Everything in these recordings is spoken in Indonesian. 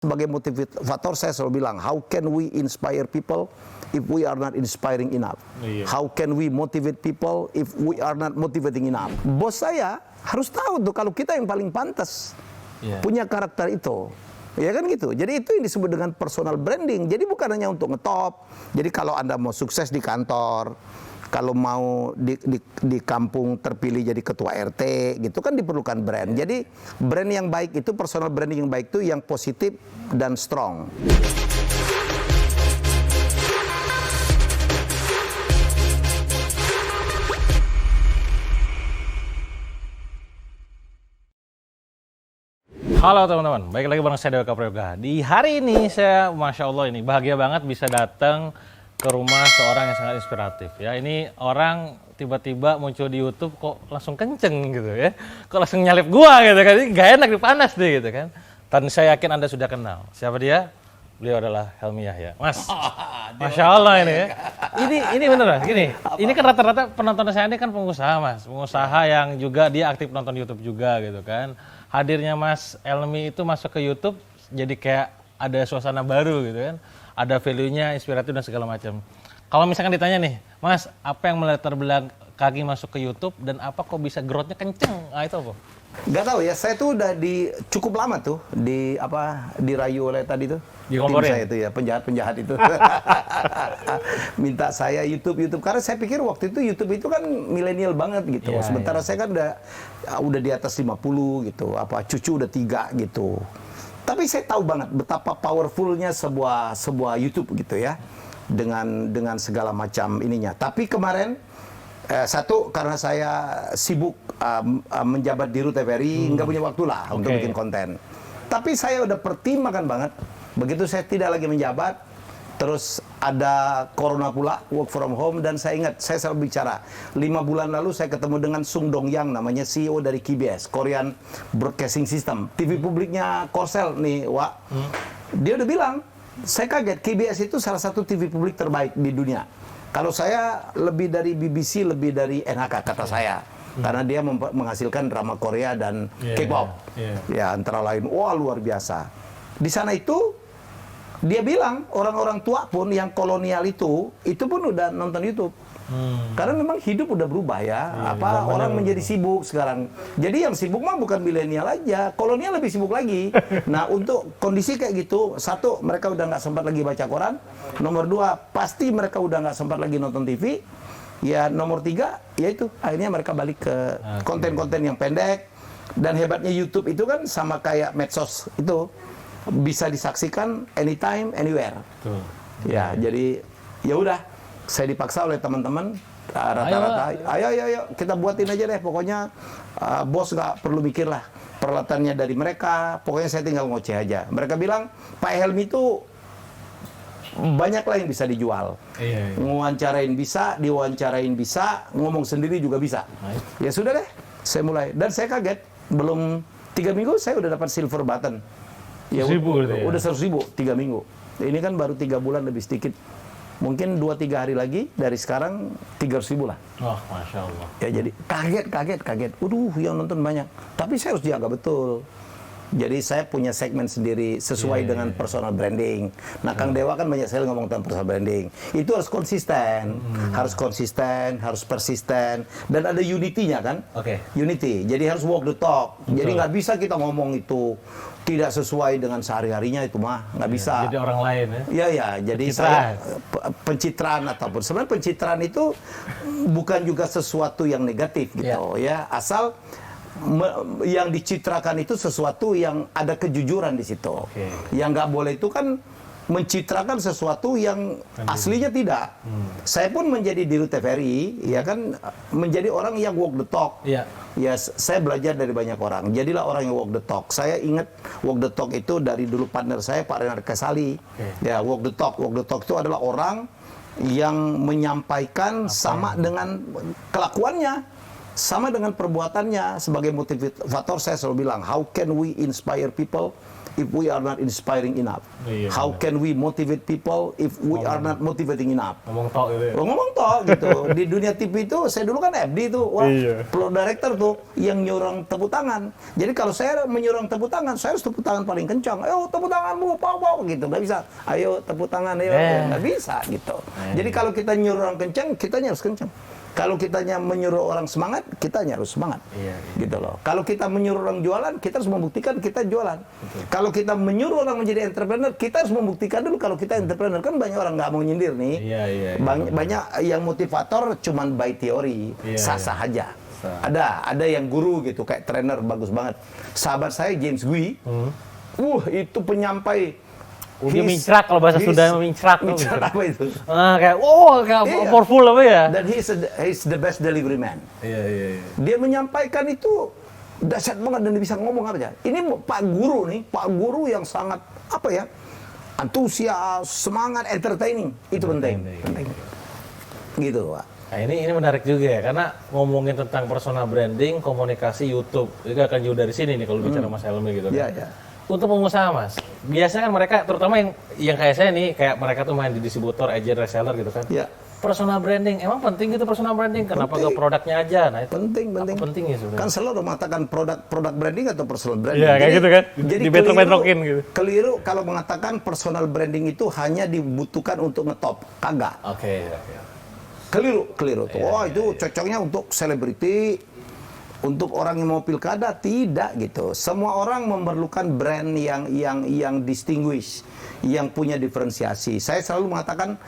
Sebagai motivator saya selalu bilang, how can we inspire people if we are not inspiring enough? Iya. How can we motivate people if we are not motivating enough? Bos saya harus tahu tuh kalau kita yang paling pantas punya karakter itu. Ya kan gitu. Jadi itu yang disebut dengan personal branding. Jadi bukan hanya untuk ngetop. Jadi kalau Anda mau sukses di kantor, kalau mau di kampung terpilih jadi ketua RT gitu kan diperlukan brand. Jadi brand yang baik itu, personal branding yang baik itu yang positif dan strong. Halo teman-teman, baik lagi bareng saya Dewa Prayoga. Di hari ini saya, Masya Allah ini bahagia banget bisa datang ke rumah seorang yang sangat inspiratif ya. Ini orang tiba-tiba muncul di YouTube kok langsung kenceng gitu ya. Kok langsung nyalip gua gitu kan. Ini gak enak dipanas deh gitu kan. Dan saya yakin Anda sudah kenal. Siapa dia? Beliau adalah Helmi Yahya. Mas, Masya Allah ini ya. Ini beneran gini. Ini kan rata-rata penonton saya ini kan pengusaha Mas. Pengusaha yang juga dia aktif nonton YouTube juga gitu kan. Hadirnya Mas Helmi itu masuk ke YouTube jadi kayak ada suasana baru gitu kan. Ada value-nya, inspiratif dan segala macam. Kalau misalkan ditanya nih, Mas, apa yang melatar belakangi masuk ke YouTube dan apa kok bisa growth-nya kenceng? Nah, itu apa? Gak tahu ya, saya tuh udah cukup lama tuh dirayu oleh tadi tuh. Tim saya itu ya, penjahat-penjahat itu. Minta saya YouTube karena saya pikir waktu itu YouTube itu kan milenial banget gitu. Yeah, Sementara saya kan udah di atas 50 gitu, cucu udah 3 gitu. Tapi saya tahu banget betapa powerfulnya sebuah YouTube gitu ya, dengan segala macam ininya. Tapi kemarin satu karena saya sibuk menjabat di TVRI, nggak punya waktu lah untuk bikin konten. Tapi saya udah pertimbangkan banget. Begitu saya tidak lagi menjabat, terus ada corona pula, work from home, dan saya ingat, saya selalu bicara, 5 bulan lalu saya ketemu dengan Sung Dong Yang, namanya CEO dari KBS, Korean Broadcasting System, TV publiknya Korsel nih, Wak. Dia udah bilang, saya kaget, KBS itu salah satu TV publik terbaik di dunia. Kalau saya lebih dari BBC, lebih dari NHK, kata saya. Karena dia menghasilkan drama Korea dan K-pop. Ya, antara lain, wah luar biasa. Di sana itu, dia bilang orang-orang tua pun yang kolonial itu pun udah nonton YouTube. Karena memang hidup udah berubah ya. Orang menjadi sibuk sekarang. Jadi yang sibuk mah bukan milenial aja, kolonial lebih sibuk lagi. Nah, untuk kondisi kayak gitu, satu, mereka udah nggak sempat lagi baca koran. Nomor 2, pasti mereka udah nggak sempat lagi nonton TV. Ya, nomor 3, yaitu akhirnya mereka balik ke konten-konten yang pendek. Dan hebatnya YouTube itu kan sama kayak medsos itu, bisa disaksikan anytime, anywhere. Betul. Ya, jadi ya udah, saya dipaksa oleh teman-teman rata-rata. Ayo, kita buatin aja deh. Pokoknya bos nggak perlu mikir lah. Peralatannya dari mereka. Pokoknya saya tinggal ngoceh aja. Mereka bilang Pak Helmi itu banyak lah yang bisa dijual. Ngewawancarain bisa, diwawancarain bisa, ngomong sendiri juga bisa. Ya sudah deh, saya mulai. Dan saya kaget, belum 3 minggu saya udah dapat silver button. Ya, udah 100.000 3 minggu. Ini kan baru 3 bulan lebih sedikit. Mungkin 2-3 hari lagi dari sekarang 300.000 lah. Oh, Masya Allah. Ya jadi kaget. Yang nonton banyak. Tapi saya harus jaga betul. Jadi saya punya segmen sendiri sesuai dengan personal branding. Nah, Kang Dewa kan banyak sekali ngomong tentang personal branding. Itu harus konsisten, harus persisten, dan ada unity-nya kan? Unity. Jadi harus walk the talk. Jadi nggak bisa kita ngomong itu tidak sesuai dengan sehari-harinya, itu mah nggak bisa. Jadi orang lain ya? Iya. Jadi saya pencitraan ataupun sebenarnya pencitraan itu bukan juga sesuatu yang negatif gitu ya. Asal yang dicitrakan itu sesuatu yang ada kejujuran di situ. Yang nggak boleh itu kan mencitrakan sesuatu yang aslinya tidak. Saya pun menjadi di TVRI, ya kan, menjadi orang yang walk the talk. Ya, saya belajar dari banyak orang. Jadilah orang yang walk the talk. Saya ingat walk the talk itu dari dulu partner saya Pak Renard Kasali. Ya, walk the talk. Walk the talk itu adalah orang yang menyampaikan sama dengan kelakuannya, sama dengan perbuatannya. Sebagai motivator saya selalu bilang, how can we inspire people if we are not inspiring enough? Iya, How can we motivate people if we are not motivating enough? Ngomong tok gitu ya. Ngomong toh gitu. Di dunia TV itu, saya dulu kan FD tuh, wah, Iya. floor director tuh yang nyurang tepuk tangan. Jadi kalau saya menyurang tepuk tangan, saya harus tepuk tangan paling kencang. Ayo tepuk tanganmu, pow gitu. Nggak bisa. Ayo tepuk tangan, ayo. Nggak bisa gitu. Jadi kalau kita nyurang kencang, kitanya harus kencang. Kalau kitanya menyuruh orang semangat, kitanya harus semangat. Iya. Gitu loh. Kalau kita menyuruh orang jualan, kita harus membuktikan kita jualan. Kalau kita menyuruh orang menjadi entrepreneur, kita harus membuktikan dulu kalau kita entrepreneur. Kan banyak orang nggak mau nyindir nih. Iya. Banyak yang motivator cuman by teori, sah-sah aja. Ada yang guru gitu, kayak trainer bagus banget. Sahabat saya James Gui, itu penyampai. Dia mincrak, kalau bahasa Sunda mincrak. Mincrak apa itu? Kayak Iya. powerful apa ya? Dan he's the best delivery man. Iya. Dia menyampaikan itu dahsyat banget dan dia bisa ngomong apa aja. Ini Pak Guru yang sangat antusias, semangat, entertaining. Itu penting. Gitu, Pak. Nah, ini menarik juga ya, karena ngomongin tentang personal branding, komunikasi YouTube, itu akan jauh dari sini nih kalau bicara Mas Helmi gitu kan. Iya. Untuk pengusaha Mas, biasanya kan mereka, terutama yang kayak saya nih, kayak mereka tuh main di distributor, agent, reseller gitu kan. Iya. Personal branding, emang penting gitu personal branding? Kenapa Penting. gak produknya aja? Nah itu Penting. apa pentingnya sebenarnya? Kan selalu mengatakan produk branding atau personal branding. Iya, kayak gitu kan. Jadi Dibetrok-betrokin gitu. Keliru kalau mengatakan personal branding itu hanya dibutuhkan untuk ngetop. Kagak. Oke. Keliru tuh. Itu cocoknya untuk selebriti, untuk orang yang mau pilkada, tidak gitu. Semua orang memerlukan brand yang distinguish, yang punya diferensiasi. Saya selalu mengatakan,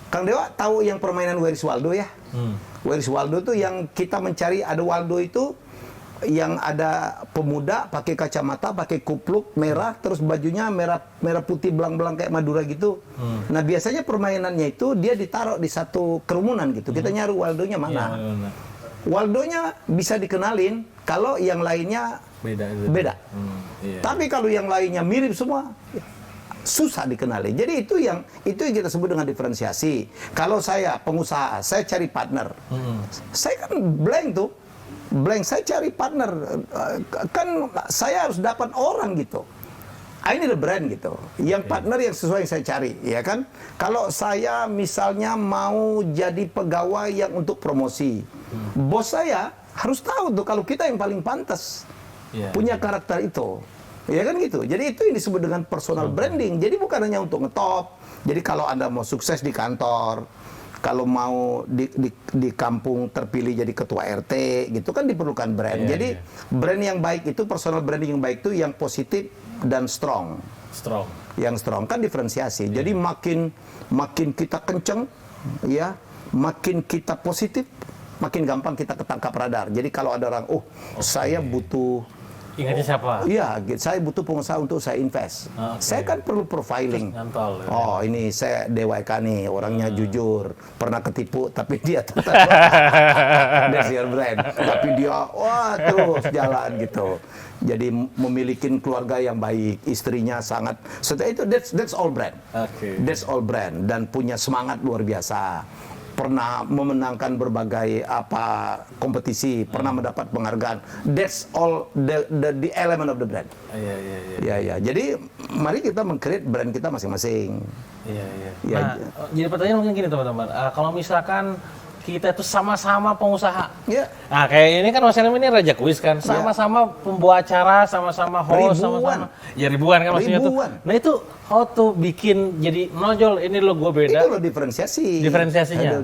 Kang Dewa tahu yang permainan Where is Waldo ya? Where is Waldo itu yang kita mencari, ada Waldo itu yang ada pemuda pakai kacamata, pakai kupluk merah, terus bajunya merah putih belang-belang kayak Madura gitu. Nah biasanya permainannya itu dia ditaruh di satu kerumunan gitu. Kita nyari Waldonya mana? Iya, Waldonya bisa dikenalin kalau yang lainnya beda. Iya. Tapi kalau yang lainnya mirip semua, susah dikenali. Jadi itu yang kita sebut dengan diferensiasi. Kalau saya pengusaha, saya cari partner. Saya kan blank saya cari partner. Kan saya harus dapat orang gitu. Ini the brand gitu. Yang partner yang sesuai yang saya cari, ya kan? Kalau saya misalnya mau jadi pegawai yang untuk promosi, bos saya harus tahu tuh kalau kita yang paling pantas punya karakter itu. Ya kan gitu. Jadi itu yang disebut dengan personal branding. Jadi bukan hanya untuk ngetop. Jadi kalau Anda mau sukses di kantor, kalau mau di kampung terpilih jadi ketua RT, gitu kan diperlukan brand. Jadi brand yang baik itu, personal branding yang baik itu yang positif dan strong. Yang strong kan diferensiasi. Jadi makin kita kenceng, ya, makin kita positif, makin gampang kita ketangkap radar. Jadi kalau ada orang, saya butuh, ingatnya siapa? iya, saya butuh pengusaha untuk saya invest. Saya kan perlu profiling. Nyantol, ya. Oh, ini saya Dewa Eka nih, orangnya jujur, pernah ketipu, tapi dia tetap that's your brand. Tapi dia, terus jalan gitu. Jadi memiliki keluarga yang baik, istrinya sangat. Setelah itu, that's all brand. That's all brand dan punya semangat luar biasa. Pernah memenangkan berbagai kompetisi, pernah mendapat penghargaan. That's all the element of the brand. Iya. Jadi mari kita meng-create brand kita masing-masing. Nah, jadi pertanyaan mungkin gini teman-teman. Kalau misalkan kita itu sama-sama pengusaha. Nah, kayak ini kan Mas Helmi ini Raja Kuis kan, sama-sama pembawa acara, sama-sama host, sama-sama. Ya ribuan kan maksudnya tuh. Nah itu how to bikin jadi menonjol, ini lo gue beda. Itu loh diferensiasi. Diferensiasinya.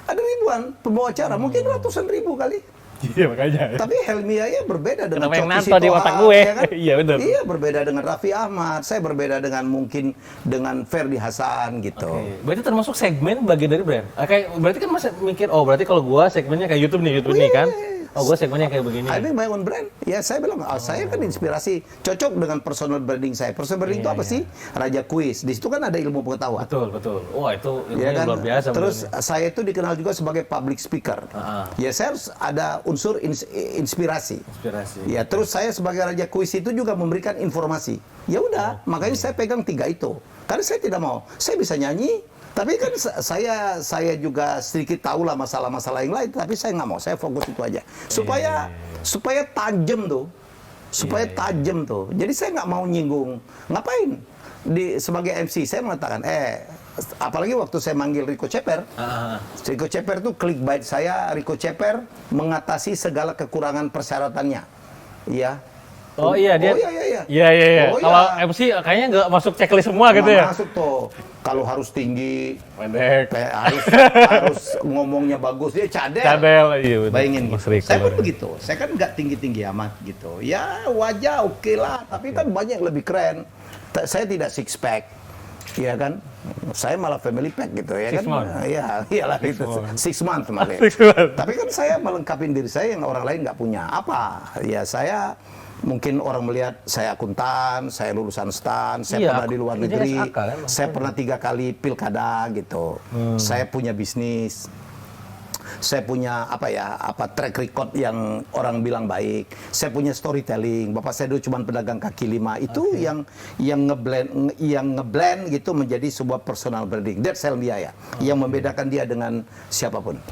Ada ribuan pembawa acara, mungkin ratusan ribu kali. Iya makanya. Tapi Helmi aja berbeda dengan Kenapa yang Coki nanto di Sitohang, otak gue? ya kan? Iya benar. Iya berbeda dengan Raffi Ahmad, saya berbeda dengan mungkin dengan Ferdi Hasan gitu. Berarti termasuk segmen bagian dari brand. Kayak berarti kan Mas mikir, berarti kalau gua segmennya kayak YouTube nih kan. Gua segmennya kayak begini. I make my own brand. Ya saya bilang, saya kan inspirasi cocok dengan personal branding saya. Personal branding itu apa sih? Raja Kuis. Di situ kan ada ilmu pengetahuan. Betul. Wah, itu Ya kan? luar biasa. Terus saya itu dikenal juga sebagai public speaker. Ya saya harus ada unsur inspirasi. Ya terus saya sebagai Raja Kuis itu juga memberikan informasi. Ya udah, makanya saya pegang 3 itu. Karena saya tidak mau. Saya bisa nyanyi, tapi kan saya juga sedikit tahu lah masalah-masalah yang lain. Tapi saya nggak mau. Saya fokus itu aja. Supaya tajam tuh. supaya tajam tuh. Jadi saya nggak mau nyinggung. Ngapain? Sebagai MC saya mengatakan, apalagi waktu saya manggil Rico Ceper. Rico Ceper tuh clickbait saya, Rico Ceper mengatasi segala kekurangan persyaratannya. Iya. Oh iya dia. Iya. Iya. Oh, kalau iya. MC kayaknya nggak masuk checklist semua gitu ya. Masuk tuh. Kalau harus tinggi, Pendek. kayak harus ngomongnya bagus, dia cadel. Iya betul. Bayangin Mas gitu. Rico Saya pun ya. begitu. Saya kan nggak tinggi-tinggi amat gitu. Ya wajah oke lah, tapi kan banyak yang lebih keren. Saya tidak six pack. Iya kan? Saya malah family pack gitu ya kan? Iya, iyalah itu 6 months malah. Tapi kan saya melengkapi diri saya yang orang lain nggak punya. Apa? Ya saya mungkin orang melihat saya akuntan, saya lulusan STAN, saya pernah di luar negeri, saya pernah 3 kali pilkada gitu. Saya punya bisnis. Saya punya track record yang orang bilang baik. Saya punya storytelling. Bapak saya dulu cuma pedagang kaki 5. Itu yang ngeblend gitu menjadi sebuah personal branding. That's Helmia ya. Yang membedakan dia dengan siapapun.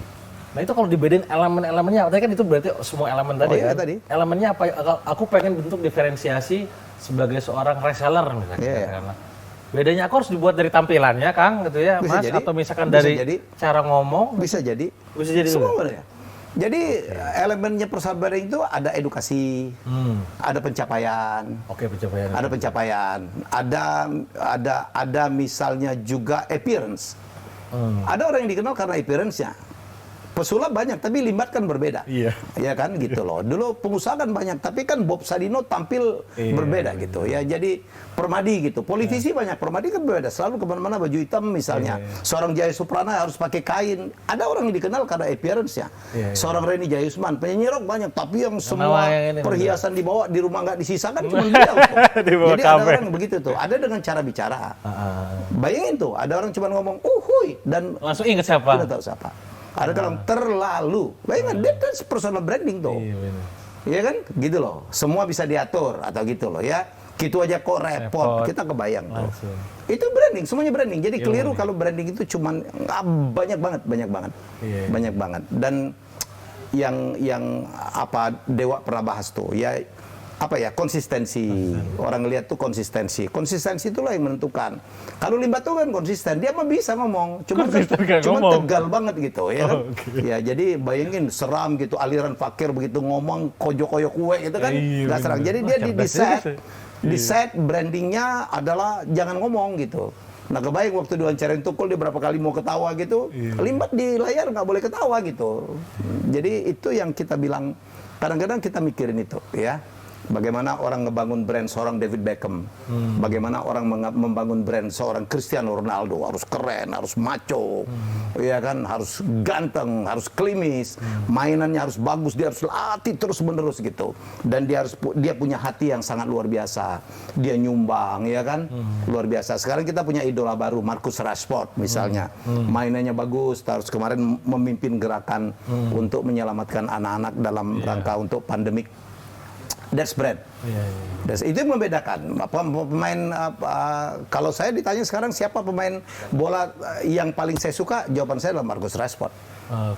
Nah itu kalau dibedain elemen-elemennya, tadi kan itu berarti semua elemen tadi iya, kan? Tadi. Elemennya apa? Aku pengen bentuk diferensiasi sebagai seorang reseller misalnya. Karena bedanya aku harus dibuat dari tampilannya, Kang, gitu ya, bisa Mas, jadi. atau misalkan Bisa dari jadi. cara ngomong. Bisa jadi. Bisa jadi semua juga. ya. Jadi elemennya personal branding itu ada edukasi, ada pencapaian. Oke, pencapaian. Ada pencapaian, ada misalnya juga appearance. Ada orang yang dikenal karena appearance-nya. Pesulap banyak, tapi limbat kan berbeda. Iya. Ya kan, gitu loh. Dulu pengusaha kan banyak, tapi kan Bob Sadino tampil berbeda gitu. Ya, jadi Permadi gitu. Politisi banyak, Permadi kan berbeda. Selalu kemana-mana baju hitam misalnya. Seorang Jaya Suprana harus pakai kain. Ada orang yang dikenal karena appearance-nya. Seorang Reni Jayusman, penyanyi rock banyak, tapi yang semua perhiasan dibawa di rumah nggak disisakan cuma dia. Jadi ada orang yang begitu tuh. Ada dengan cara bicara. Bayangin tuh, ada orang cuma ngomong, huy, dan langsung ingat siapa? Tidak tahu siapa. Ada kalau terlalu, bayangin, that's personal branding tuh. Iya kan, gitu loh. Semua bisa diatur atau gitu loh ya. Gitu aja kok repot. Kita kebayang tuh. Itu branding, semuanya branding. Jadi keliru kalau branding itu cuman banyak banget. Dan yang Dewa pernah bahas tuh ya. Konsistensi. Orang lihat tuh konsistensi. Konsistensi itulah yang menentukan. Kalau Limbat tuh kan konsisten, dia mah bisa ngomong, cuma tegal banget gitu ya kan. Ya jadi bayangin seram gitu, aliran fakir begitu ngomong koyo-koyo kue gitu kan, nggak serang. Jadi dia di set brandingnya adalah jangan ngomong gitu. Nah kebayang waktu diwawancarain Tukul dia berapa kali mau ketawa gitu, Limbat di layar nggak boleh ketawa gitu. Jadi itu yang kita bilang, kadang-kadang kita mikirin itu ya. Bagaimana orang ngebangun brand seorang David Beckham, bagaimana orang membangun brand seorang Cristiano Ronaldo, harus keren, harus macho, ya kan, harus ganteng, harus klimis, mainannya harus bagus, dia harus latih terus menerus gitu, dan dia punya hati yang sangat luar biasa, dia nyumbang, ya kan, luar biasa. Sekarang kita punya idola baru, Marcus Rashford misalnya, mainannya bagus, terus kemarin memimpin gerakan untuk menyelamatkan anak-anak dalam rangka untuk pandemik. That's brand. Itu yang membedakan. Pemain kalau saya ditanya sekarang siapa pemain bola yang paling saya suka, jawaban saya adalah Marcus Rashford.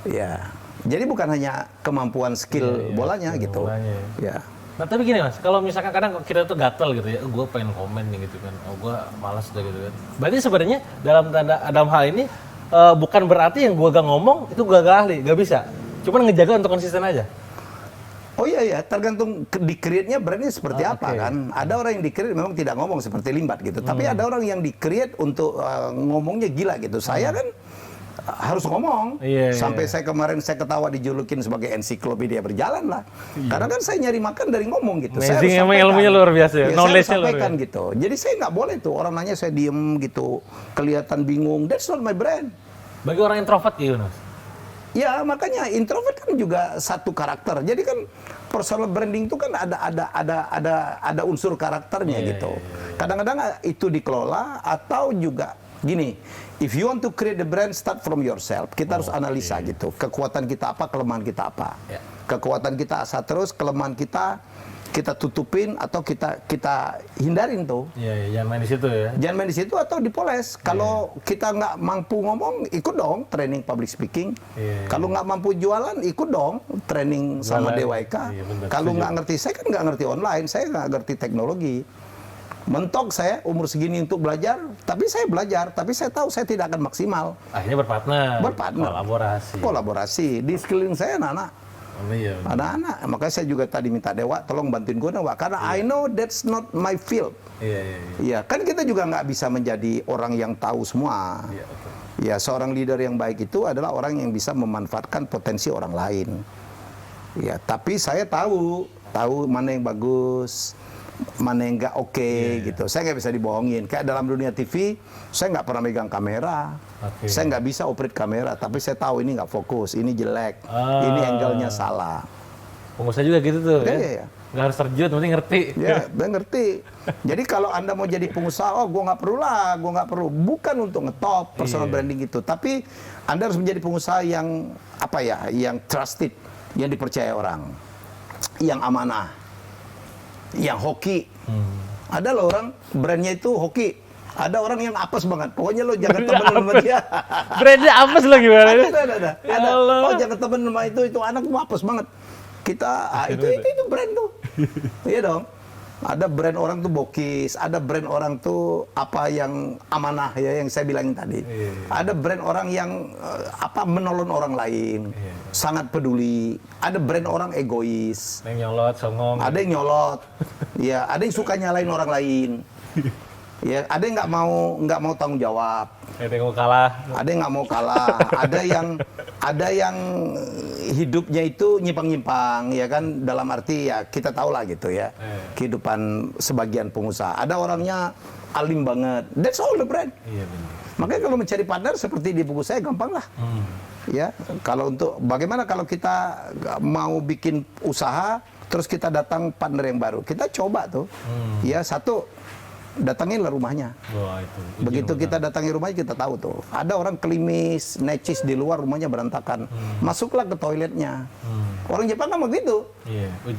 Ya. Jadi bukan hanya kemampuan skill bolanya gitu. Ya. Nah tapi gini Mas, kalau misalkan kadang kita tuh gatel gitu ya, gue pengen komen nih gitu kan, gue malas udah gitu kan. Berarti sebenarnya dalam hal ini bukan berarti yang gue gak ngomong itu gue gak ahli, gak bisa. Cuman ngejaga untuk konsisten aja. Oh iya, tergantung di-create-nya brandnya seperti apa kan. Ada orang yang di-create memang tidak ngomong seperti Limbat gitu. Tapi ada orang yang di-create untuk ngomongnya gila gitu. Saya kan harus ngomong. Sampai saya kemarin saya ketawa dijulukin sebagai ensiklopedia berjalan lah. Karena kan saya nyari makan dari ngomong gitu. Amazing, saya harus emang ilmunya luar biasa ya. Knowledge-nya luar biasa gitu. Jadi saya nggak boleh tuh orang nanya saya diem gitu, kelihatan bingung. That's not my brand. Bagi orang introvert gitu Mas. Ya makanya introvert kan juga satu karakter. Jadi kan personal branding itu kan ada unsur karakternya gitu. Kadang-kadang itu dikelola atau juga gini. If you want to create the brand, start from yourself. Kita harus analisa gitu. Kekuatan kita apa, kelemahan kita apa. Kekuatan kita asa terus, kelemahan kita kita tutupin atau kita hindarin tuh. Iya, jangan main di situ ya. Jangan main di situ atau dipoles. Kalau kita nggak mampu ngomong, ikut dong training public speaking. Kalau nggak mampu jualan, ikut dong training sama DWK. Kalau nggak ngerti, saya kan nggak ngerti online, saya nggak ngerti teknologi. Mentok saya umur segini untuk belajar, tapi saya belajar, tapi saya tahu saya tidak akan maksimal. Akhirnya berpartner. Kolaborasi. Kolaborasi. Di sekeliling saya anak-anak. Iya. Anak-anak, makanya saya juga tadi minta Dewa tolong bantuin gue Dewa, karena I know that's not my field. Iya, kan kita juga nggak bisa menjadi orang yang tahu semua. Iya, betul. Ya, seorang leader yang baik itu adalah orang yang bisa memanfaatkan potensi orang lain. Ya, tapi saya tahu mana yang bagus, mana yang nggak oke, gitu. Saya nggak bisa dibohongin. Kayak dalam dunia TV, saya nggak pernah megang kamera. Saya nggak bisa operate kamera, tapi saya tahu ini nggak fokus, ini jelek, ini angle-nya salah. Pengusaha juga gitu tuh ya? Iya. Nggak harus terjun, penting ngerti. Ya, dia ngerti. Jadi kalau Anda mau jadi pengusaha, gue nggak perlu lah, gue nggak perlu. Bukan untuk ngetop personal branding gitu, tapi Anda harus menjadi pengusaha yang yang trusted, yang dipercaya orang, yang amanah, yang hoki. Ada loh orang brandnya itu hoki. Ada orang yang apes banget. Pokoknya lo jangan temen sama dia. Brandnya apes lo gimana? Ada. Oh jangan temen sama itu anak mau apes banget. Kita itu brand tuh. Iya dong. Ada brand orang tuh bokis, ada brand orang tuh apa yang amanah ya yang saya bilangin tadi. Ada brand orang yang menolong orang lain, sangat peduli. Ada brand orang egois. Ada yang nyolot, songong. Ada yang nyolot. Ya, ada yang suka nyalain orang lain. Ya, ada yang nggak mau tanggung jawab. Ada yang mau kalah. Ada yang nggak mau kalah. ada yang hidupnya itu nyimpang-nyimpang, ya kan, dalam arti ya kita tahu lah gitu ya. Kehidupan sebagian pengusaha. Ada orangnya alim banget. That's all the brand. Iya benar. Makanya kalau mencari partner seperti di buku saya gampang lah. Ya, kalau untuk bagaimana kalau kita mau bikin usaha terus kita datang partner yang baru. Kita coba tuh. Ya, satu datanginlah rumahnya. Wah, itu. Begitu kita datangi rumahnya kita tahu tuh. Ada orang klimis, necis di luar, rumahnya berantakan. Masuklah ke toiletnya. Orang Jepang kan begitu.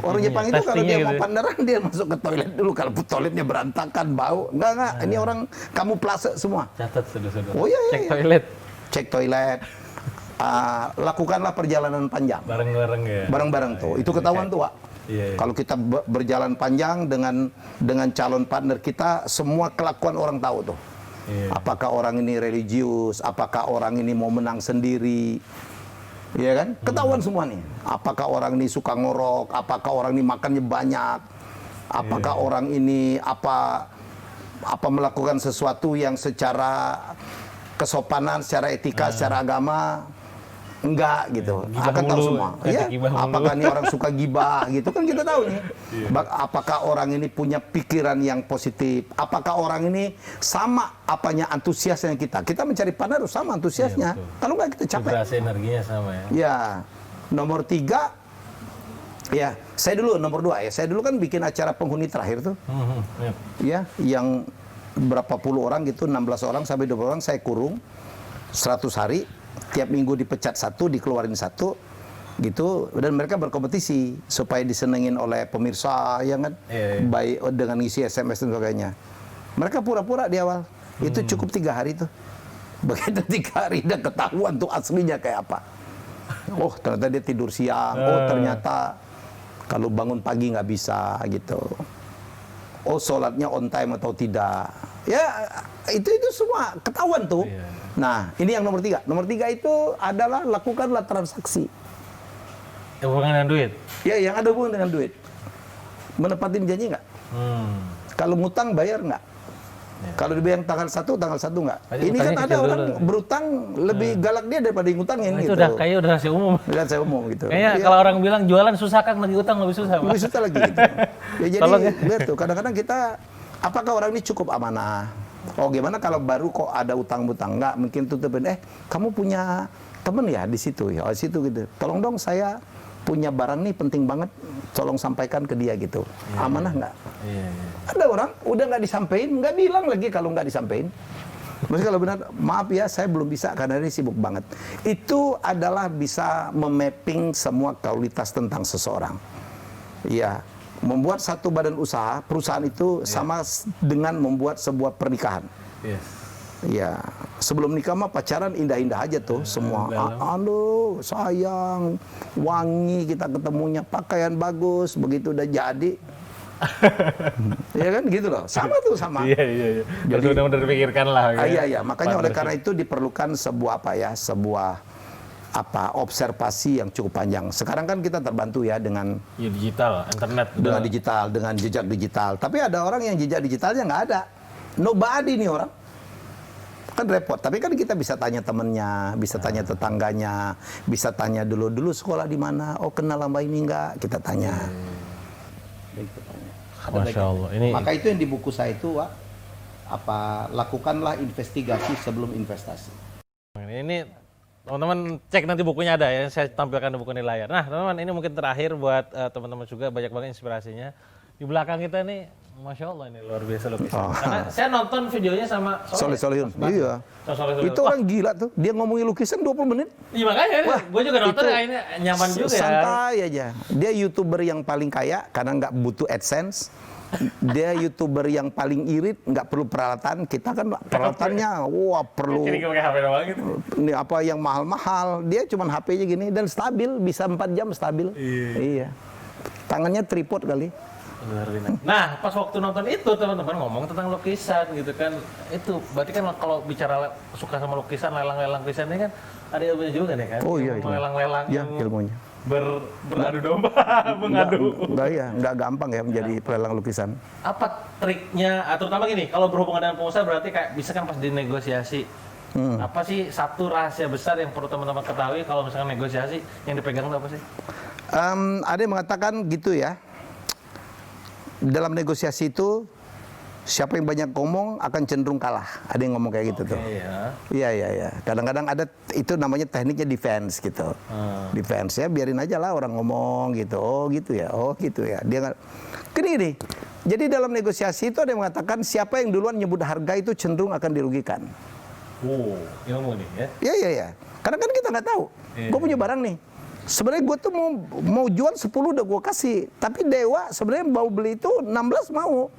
Orang Jepang itu kalau dia mau partneran dia masuk ke toilet dulu. Kalau toiletnya berantakan, bau. Enggak. Ini orang kamu plase semua. Catat sudah. Oh iya. Cek toilet. Cek toilet. Lakukanlah perjalanan panjang. Bareng-bareng ya. Bareng-bareng tuh. Itu ketahuan tuh, Pak. Kalau kita berjalan panjang dengan calon partner kita, semua kelakuan orang tahu tuh. Apakah orang ini religius, apakah orang ini mau menang sendiri, ya kan? Ketahuan semua nih. Apakah orang ini suka ngorok, apakah orang ini makannya banyak, apakah orang ini melakukan sesuatu yang secara kesopanan, secara etika, secara agama. Enggak gitu, akan tahu semua. Ya, apakah ini orang suka gibah gitu kan kita tahu nih. Apakah orang ini punya pikiran yang positif? Apakah orang ini sama antusiasnya kita? Kita mencari partner sama antusiasnya. Kalau enggak kita capek. Vibrasi energinya sama ya. Ya, nomor 3. Ya, saya dulu nomor 2 ya. Saya dulu kan bikin acara penghuni terakhir tuh. Ya, yang berapa puluh orang gitu, 16 orang sampai 20 orang saya kurung 100 hari. Tiap minggu dipecat 1, dikeluarin 1 gitu, dan mereka berkompetisi supaya disenengin oleh pemirsa, ya kan, baik dengan ngisi SMS dan sebagainya. Mereka pura-pura di awal, itu cukup 3 hari tuh. Begitu 3 hari udah ketahuan tuh aslinya kayak apa. Oh ternyata dia tidur siang, oh ternyata kalau bangun pagi nggak bisa gitu. Oh sholatnya on time atau tidak. Ya itu semua ketahuan tuh. Nah ini yang nomor 3. Nomor 3 itu adalah lakukanlah transaksi. Yang hubungan dengan duit? Ya yang ada hubungan dengan duit. Menepatin janji nggak? Kalau ngutang bayar nggak? Kalau dibayar tanggal 1 nggak? Ini kan ada orang berutang lebih galak dia daripada ngutangin gitu. Itu kayaknya udah rahasia umum. Rahasia umum gitu. Kayaknya kalau orang bilang jualan susah kan, lagi utang lebih susah. Lebih susah lagi gitu. Ya jadi lihat tuh, kadang-kadang kita, apakah orang ini cukup amanah? Oh gimana kalau baru kok ada utang-utang? Nggak, mungkin tutupin. Kamu punya temen ya di situ ya, di situ gitu. Tolong dong saya punya barang nih penting banget, tolong sampaikan ke dia gitu. Amanah nggak? Ada orang udah nggak disampaikan, nggak bilang lagi kalau nggak disampaikan. Maksudnya kalau benar, maaf ya saya belum bisa karena ini sibuk banget. Itu adalah bisa memapping semua kualitas tentang seseorang. Ya, Membuat satu badan usaha, perusahaan itu sama dengan membuat sebuah pernikahan. Yes. Iya, sebelum nikah mah pacaran indah-indah aja tuh semua. Aduh, sayang, wangi kita ketemunya, pakaian bagus, begitu udah jadi. Ya kan gitu loh, sama tuh sama. Iya. Jadi benar-benar dipikirkan lah. iya, makanya oleh karena itu diperlukan sebuah observasi yang cukup panjang. Sekarang kan kita terbantu ya dengan digital, internet. dengan digital, dengan jejak digital. Tapi ada orang yang jejak digitalnya nggak ada. Nobody nih orang. Kan repot. Tapi kan kita bisa tanya temennya, bisa tanya tetangganya, bisa tanya dulu sekolah di mana. Oh kenal lama ini nggak? Kita tanya. Masya Allah. Ini Maka itu yang di buku saya itu, Wak, lakukanlah investigasi sebelum investasi. ini teman-teman cek nanti bukunya ada ya, saya tampilkan di buku di layar. Nah teman-teman, ini mungkin terakhir buat teman-teman juga, banyak banget inspirasinya. Di belakang kita nih, Masya Allah ini luar biasa lukisan. Karena saya nonton videonya sama Soleh Solihun. Iya. Soleh. Itu orang gila tuh. Dia ngomongin lukisan 20 menit. Iya makanya, gue juga nonton, itu akhirnya nyaman juga ya. Santai aja. Dia YouTuber yang paling kaya karena nggak butuh AdSense. Dia YouTuber yang paling irit, nggak perlu peralatan. Kita kan peralatannya, perlu. Jadi pakai HP doang gitu. Ini apa yang mahal-mahal. Dia cuma HP-nya gini dan stabil, bisa 4 jam stabil. Iya. Tangannya tripod kali. Nah, pas waktu nonton itu teman-teman ngomong tentang lukisan gitu kan. Itu berarti kan kalau bicara suka sama lukisan, lelang-lelang lukisan ini kan ada ilmunya juga nih kan. Oh iya. Lelang-lelang. Ya, ilmunya. Beradu domba, mengadu. Nggak gampang ya menjadi pelelang lukisan. Apa triknya, terutama gini, kalau berhubungan dengan pengusaha berarti kayak bisa kan pas dinegosiasi. Apa sih satu rahasia besar yang perlu teman-teman ketahui kalau misalkan negosiasi yang dipegang itu apa sih? Ada yang mengatakan gitu ya. Dalam negosiasi itu siapa yang banyak ngomong akan cenderung kalah. Ada yang ngomong kayak gitu tuh. Iya. Kadang-kadang ada itu namanya tekniknya defense gitu. Defense ya, biarin aja lah orang ngomong gitu. Oh gitu ya. Dia nggak. Gini. Jadi dalam negosiasi itu ada yang mengatakan siapa yang duluan nyebut harga itu cenderung akan dirugikan. Ilmu nih ya. Iya. Karena kan kita nggak tahu. Gue punya barang nih. Sebenarnya gue tuh mau jual 10 udah gue kasih, tapi Dewa sebenarnya mau beli itu 16 mau.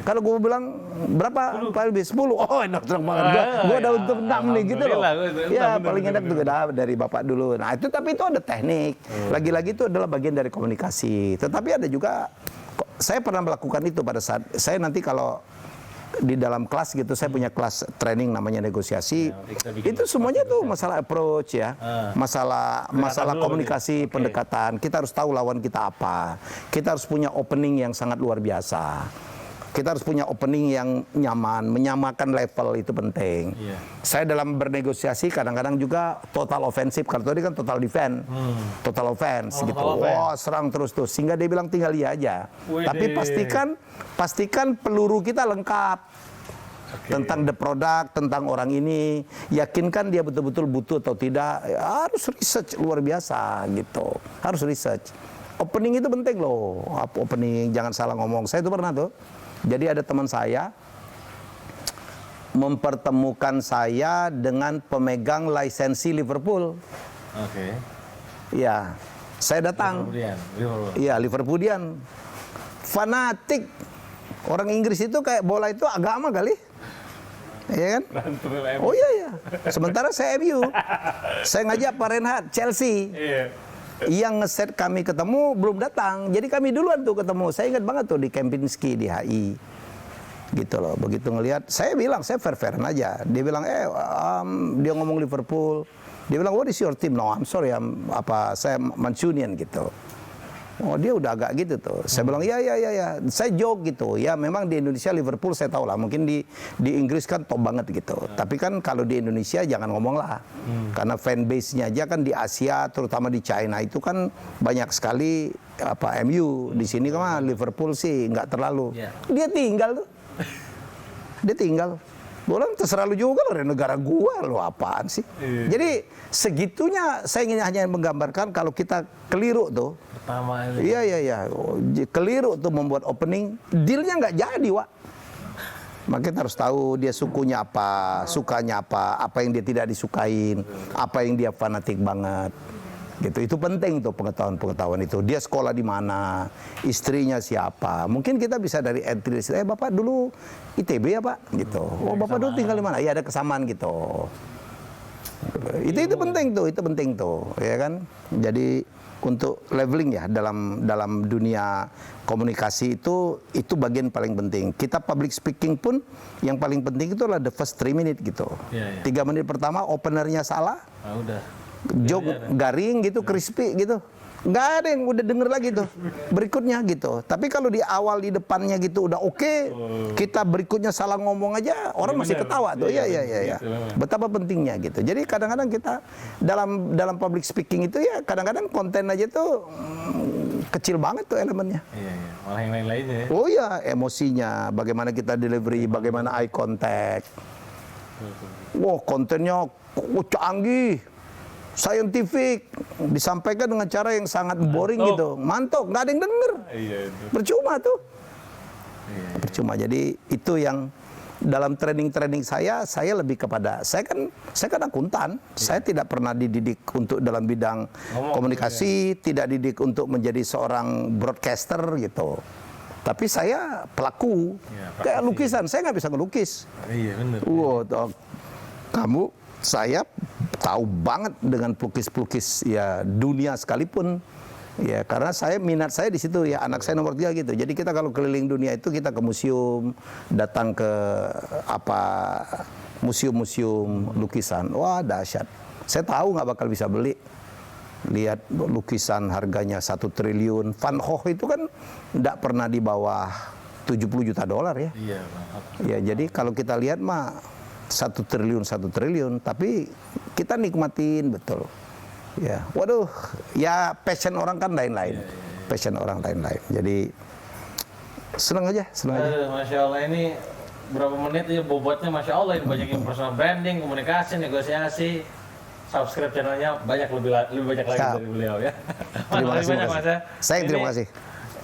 Kalau gue bilang berapa? Paling lebih 10. Oh enak banget. Gue udah untuk 6 nih gitu loh. Ya paling enak tuh dari bapak dulu. Nah itu tapi itu ada teknik. Lagi-lagi itu adalah bagian dari komunikasi. Tetapi ada juga, saya pernah melakukan itu pada saat saya nanti kalau di dalam kelas gitu, saya punya kelas training namanya negosiasi. Itu semuanya tuh masalah approach ya, masalah komunikasi, pendekatan. Kita harus tahu lawan kita apa. Kita harus punya opening yang sangat luar biasa. Kita harus punya opening yang nyaman, menyamakan level itu penting. Saya dalam bernegosiasi kadang-kadang juga total offensive. Kalau tadi kan total defense, total offense gitu. Serang terus sehingga dia bilang tinggal iya aja. Tapi pastikan peluru kita lengkap. Tentang the product, tentang orang ini, yakinkan dia betul-betul butuh atau tidak. Harus research luar biasa gitu. Harus research. Opening itu penting loh. Opening, jangan salah ngomong. Saya itu pernah tuh. Jadi ada teman saya mempertemukan saya dengan pemegang lisensi Liverpool. Ya, saya datang. Iya, Liverpoolian. Fanatik. Orang Inggris itu kayak bola itu agama kali. Iya kan? Oh iya. Sementara saya MU. Saya ngajak Pak Renhat, Chelsea. Yang ngeset kami ketemu belum datang. Jadi kami duluan tuh ketemu. Saya ingat banget tuh di Kempinski di HI. Gitu loh. Begitu ngelihat, saya bilang saya fair-fairan aja. Dia bilang dia ngomong Liverpool. Dia bilang what is your team? No, I'm sorry, saya Mancunian gitu. Oh dia udah agak gitu tuh. Saya bilang ya. Saya joke gitu. Ya memang di Indonesia Liverpool saya tahu lah. Mungkin di Inggris kan top banget gitu. Tapi kan kalau di Indonesia jangan ngomong lah. Karena fanbase-nya aja kan di Asia, terutama di China itu kan banyak sekali MU. Di sini kan Liverpool sih nggak terlalu. Dia tinggal tuh. Dia tinggal. Bolang terserah lu juga loh, negara gua lo apaan sih? Jadi segitunya saya ingin hanya menggambarkan kalau kita keliru tuh. Iya. Keliru tuh membuat opening, dealnya nggak jadi, Wak. Maka kita harus tahu dia sukunya apa, sukanya apa yang dia tidak disukain, apa yang dia fanatik banget. Gitu. Itu penting tuh pengetahuan itu. Dia sekolah di mana, istrinya siapa. Mungkin kita bisa dari entry, Bapak dulu ITB ya Pak, gitu. Oh Bapak dulu tinggal di mana? Ya ada kesamaan gitu. Itu penting tuh, ya kan. Jadi untuk leveling ya dalam dunia komunikasi itu bagian paling penting. Kita public speaking pun yang paling penting itu adalah the first 3 minute gitu. 3 menit pertama openernya salah. Udah. Joke garing gitu, crispy gitu. Nggak ada yang udah denger lagi tuh berikutnya gitu. Tapi kalau di awal di depannya gitu udah oke, kita berikutnya salah ngomong aja orang masih ketawa tuh. Iya. Betapa pentingnya gitu. Jadi kadang-kadang kita dalam public speaking itu ya kadang-kadang konten aja tuh kecil banget tuh elemennya. Iya. Malah yang lain-lainnya ya. Oh ya, emosinya, bagaimana kita delivery, bagaimana eye contact. Wah, kontennya canggih, scientific, disampaikan dengan cara yang sangat boring gitu. Mantok, nggak ada yang denger. Percuma tuh. Percuma. Jadi itu yang dalam training saya lebih kepada, saya kan akuntan, saya tidak pernah dididik untuk dalam bidang komunikasi, tidak didik untuk menjadi seorang broadcaster gitu. Tapi saya pelaku, kayak lukisan, saya nggak bisa ngelukis. Iya benar. Saya tahu banget dengan pelukis-pelukis ya dunia sekalipun. Ya karena minat saya di situ ya, anak saya nomor 3 gitu. Jadi kita kalau keliling dunia itu kita ke museum, datang ke museum-museum lukisan. Wah dahsyat. Saya tahu nggak bakal bisa beli. Lihat lukisan harganya 1 triliun. Van Gogh itu kan nggak pernah di bawah 70 juta dolar ya. Iya. Ya jadi kalau kita lihat mah 1 triliun, tapi kita nikmatin betul. Ya, waduh, ya passion orang kan lain-lain, passion orang lain-lain. Jadi senang aja. Masya Allah, ini berapa menit ya bobotnya, Masya Allah, ini banyak yang personal branding, komunikasi, negosiasi. Subscribe channelnya lebih banyak lagi dari beliau ya. Terima kasih. Mas ya. Saya terima kasih.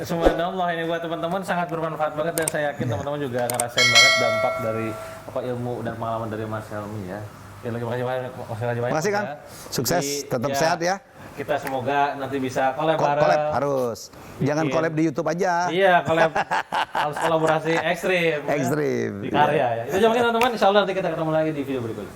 Subhanallah, ini buat teman-teman sangat bermanfaat banget dan saya yakin teman-teman juga ngerasain banget dampak dari ilmu dan pengalaman dari Mas Helmy ya. Terima kasih Kang. Sukses, tetap sehat ya. Kita semoga nanti bisa collab harus. Jangan collab di YouTube aja. Iya, collab harus kolaborasi ekstrim. Ekstrim. Di karya ya. Itu aja mungkin teman-teman. Insyaallah nanti kita ketemu lagi di video berikutnya.